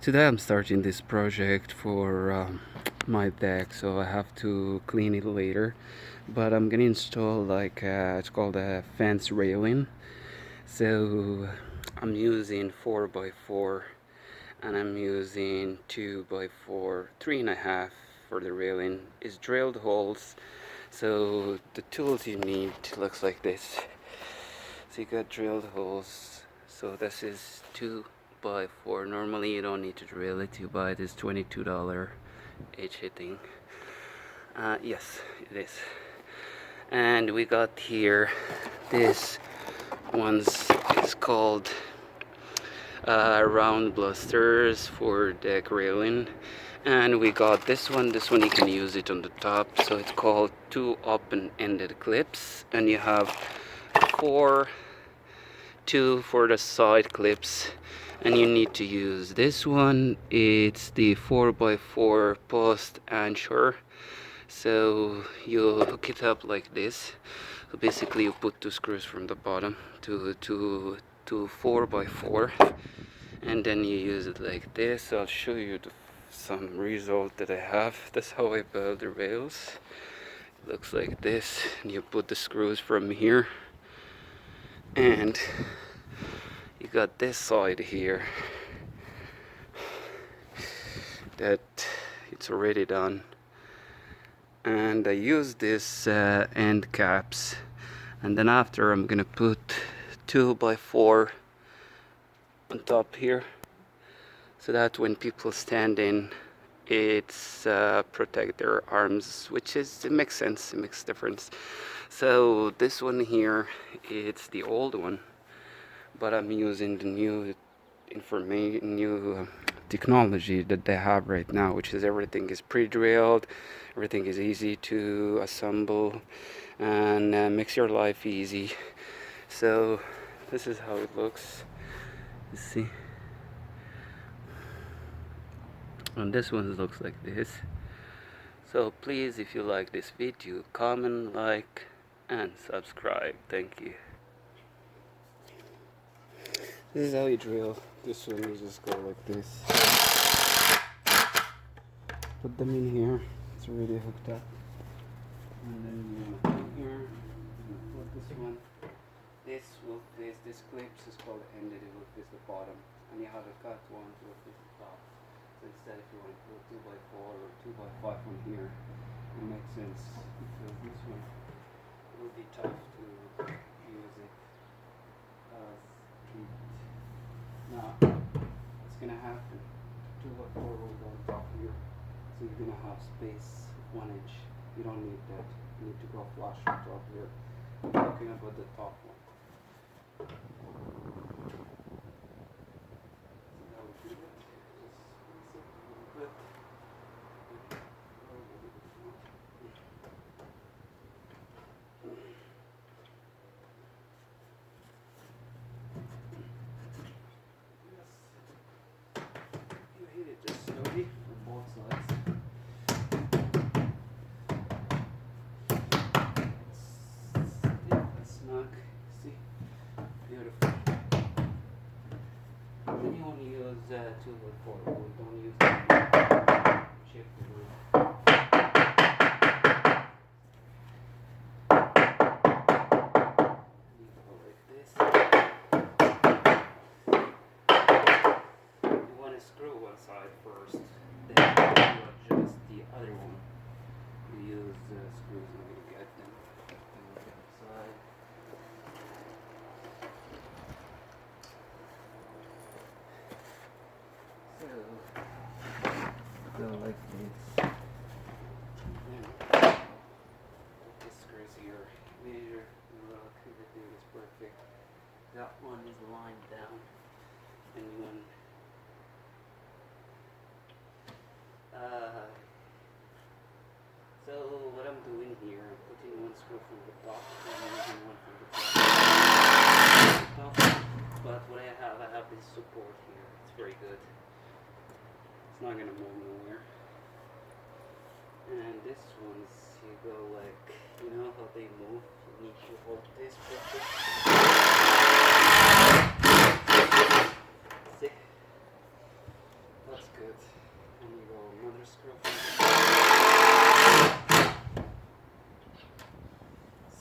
Today I'm starting this project for my deck, so I have to clean it later. But I'm gonna install like it's called a fence railing. So I'm using 4x4 and I'm using 2x4, 3.5 for the railing. It's drilled holes. So the tools you need looks like this. So you got drilled holes. So this is 2x4. Normally you don't need to drill it. You buy this $22 each hitting. Yes, it is. And we got here this one's is called round Balusters for deck railing. And we got this one you can use it on the top, so it's called two open-ended clips, and you have two for the side clips, and you need to use this one. It's the 4x4 post anchor, so you hook it up like this. So basically you put two screws from the bottom to 4x4, and then you use it like this. I'll show you some result that I have. That's how I build the rails. It looks like this, and you put the screws from here, and you got this side here that it's already done, and I use this end caps, and then after I'm gonna put 2x4 on top here, so that when people stand in, it's protect their arms, which is, it makes sense, it makes difference. So this one here, it's the old one, but I'm using the new technology that they have right now, which is everything is pre-drilled, everything is easy to assemble, and makes your life easy. So this is how it looks. You see, and this one looks like this. So please, if you like this video, comment, like, and subscribe. Thank you. This is how you drill. This one you just go like this. Put them in here. It's already hooked up. And then you put here. Put this one. This will face this clips is called ended. It will face the bottom, and you have a cut one to face the top. So instead, if you want to put 2x4 or 2x5 from here, it makes sense, because this one will be tough to use it as heat. Now, what's gonna happen? 2x4 will go on top here, so you're gonna have space 1 inch. You don't need that. You need to go flush on top here. I'm talking about the top one. You hit it just slowly from both sides. Snug. See? Beautiful. Then you only use 2x4 wood. Don't use chip wood. You go like this. You want to screw one side first, then you adjust the other one. You use screws. I'm going to get them. On the side. So, go like this. Then, this screws here. Measure the rock. Everything is perfect. That one is lined down. And one. So what I'm doing here, I'm putting one screw from the top and using one from the top. But what I have this support here. It's very good. It's not gonna move nowhere. And this one's, you go like, you know how they move? You need to hold this perfect. See? That good. And you go another screw.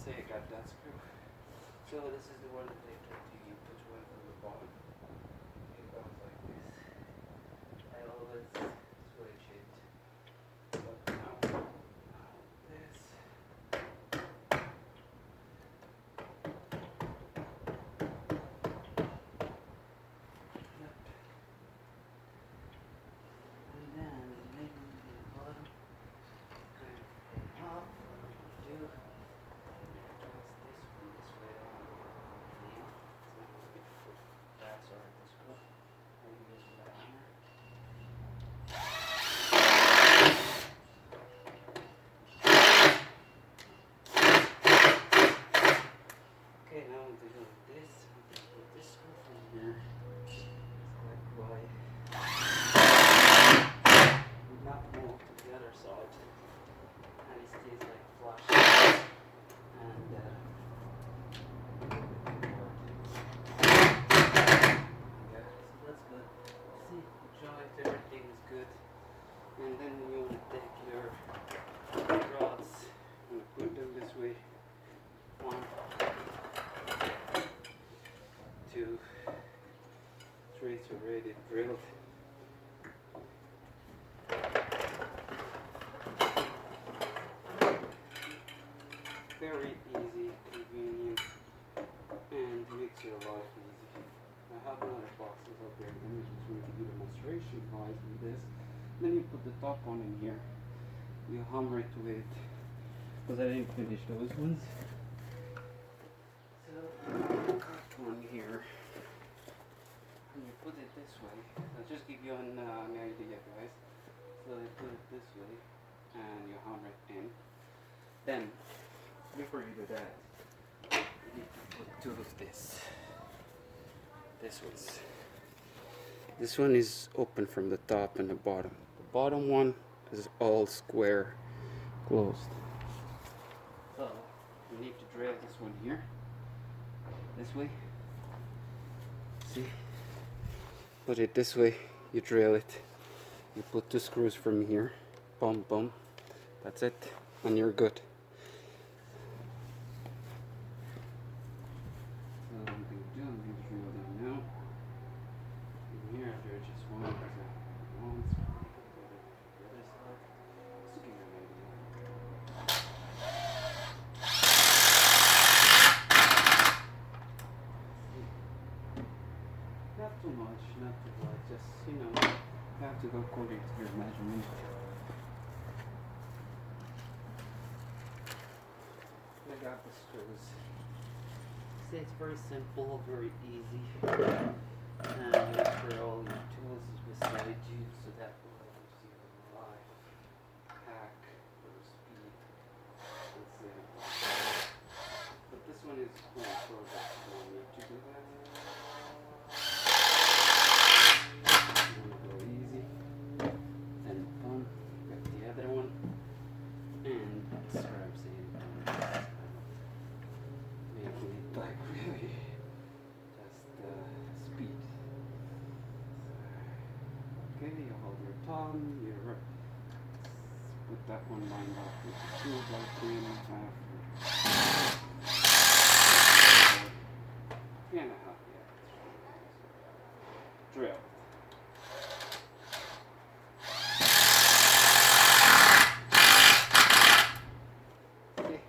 Say I got that screw. So this is the one that they get to you. Put one from the bottom. It goes like this. I always switch it. But now this. Yep. And then maybe the bottom. Kind of off. What I'm gonna do. Okay, now I'm doing this. I'm going to put this screw from here. It's like not more to the other side. And it stays like flush. And yeah, so that's good. See, joint, everything is good. And then you want to take your rods and put them this way. 1, 2, 3, it's already drilled. Very easy, convenient, and makes your life easy. I have another boxes up there. Let me just really give you a demonstration wise with this. Then you put the top one in here. You hammer it to it, because I didn't finish those ones. So cut one here, and you put it this way. I'll just give you an idea, guys. So you put it this way, and you hammer it in. Then, before you do that, you need to put 2 of this. This one is open from the top and the bottom. The bottom one is all square closed. So you need to drill this one here. This way. See? Put it this way, you drill it. You put 2 screws from here. Boom, boom. That's it. And you're good. So what I'm going to do, I'm going to drill them now. In here, there's just one. There's a long screw. The other side. Just to give you an idea. Not too much, not too much. Just, you know, you have to go according to your measurement. I got the screws. See, it's very simple, very easy. And make sure all your tools is beside you, so that will help you life hack for speed. Let's see. But this one is cool, so you don't need to do that. You want to go easy. And boom, got the other one. And that's what I'm saying. Making it like really just speed. Okay, you hold your tongue, you put that one lined up with the 2 by 3.5. 3.5, yeah. Drill. Okay.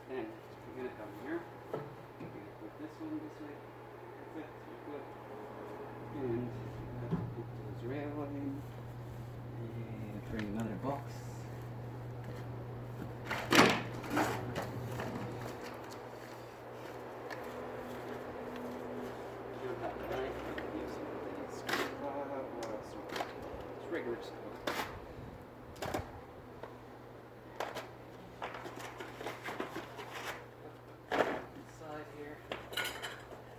Then you're gonna come here. You're gonna put this one this way. That's it. You're good. And you have to put those railings. And bring another box. You don't have a knife. You can use some of these. What else? It's regular stuff. Inside here,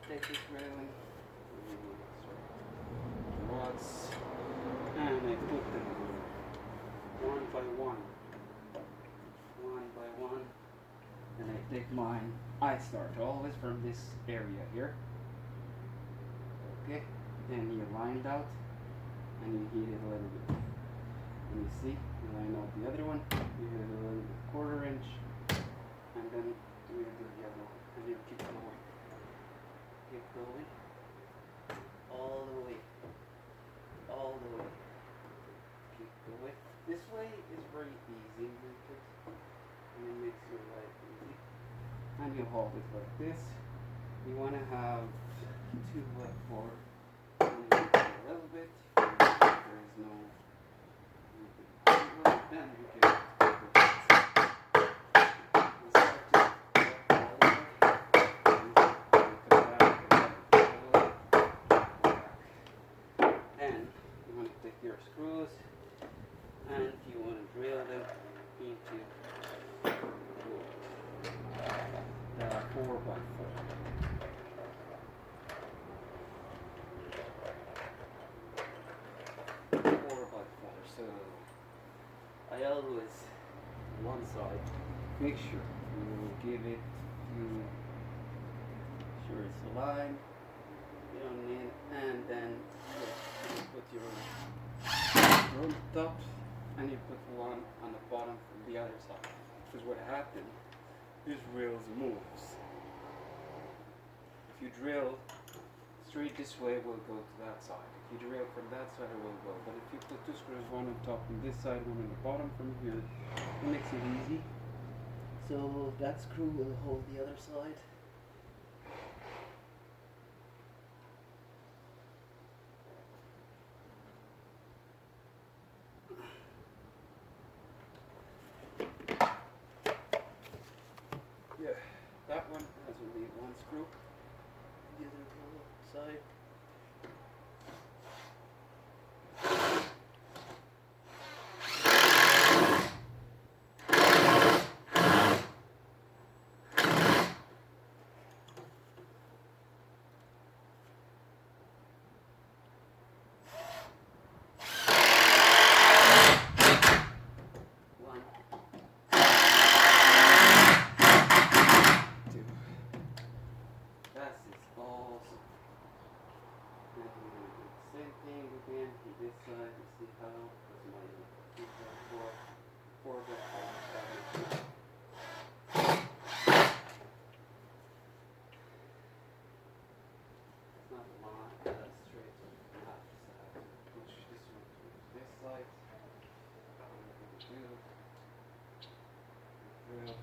take this railing, rods, and I put them one by one, and I take mine. I start always from this area here. Okay, then you line it out, and you heat it a little bit. And you see, you line up the other one, you hit it a little bit, 1/4 inch, and then you do the other one, and you keep going. Keep going. All the way. All the way. Keep going. This way is very easy, and it makes your life easy. And you hold it like this. You want to have 2 by 4. And you do a little bit. There is no. Then you can. And you want to take your screws, and you want to drill them into the 4 by 4. So I always one side make sure you give it sure it's aligned, you don't need, and then you put your room top and you put one on the bottom from the other side, because what happens, this wheels moves. If you drill straight this way, it will go to that side. If you drill from that side, it will go. But if you put 2 screws, one on top from this side, one on the bottom from here, it makes it easy. So that screw will hold the other side. Yeah, that one has only 1 screw. The other side. Same thing again on this side, you see how, because my 2 by 4 by 4 it's not a lot, straight to the left side. Push this one to this side. What we're going to do, drill.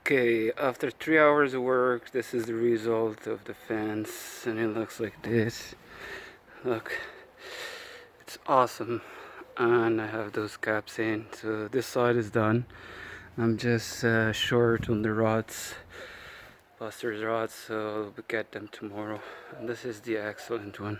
Okay, after 3 hours of work, this is the result of the fence, and it looks like this. Look, it's awesome, and I have those caps in, so this side is done. I'm just short on the rods, Balusters rods, so I'll get them tomorrow. And this is the excellent one.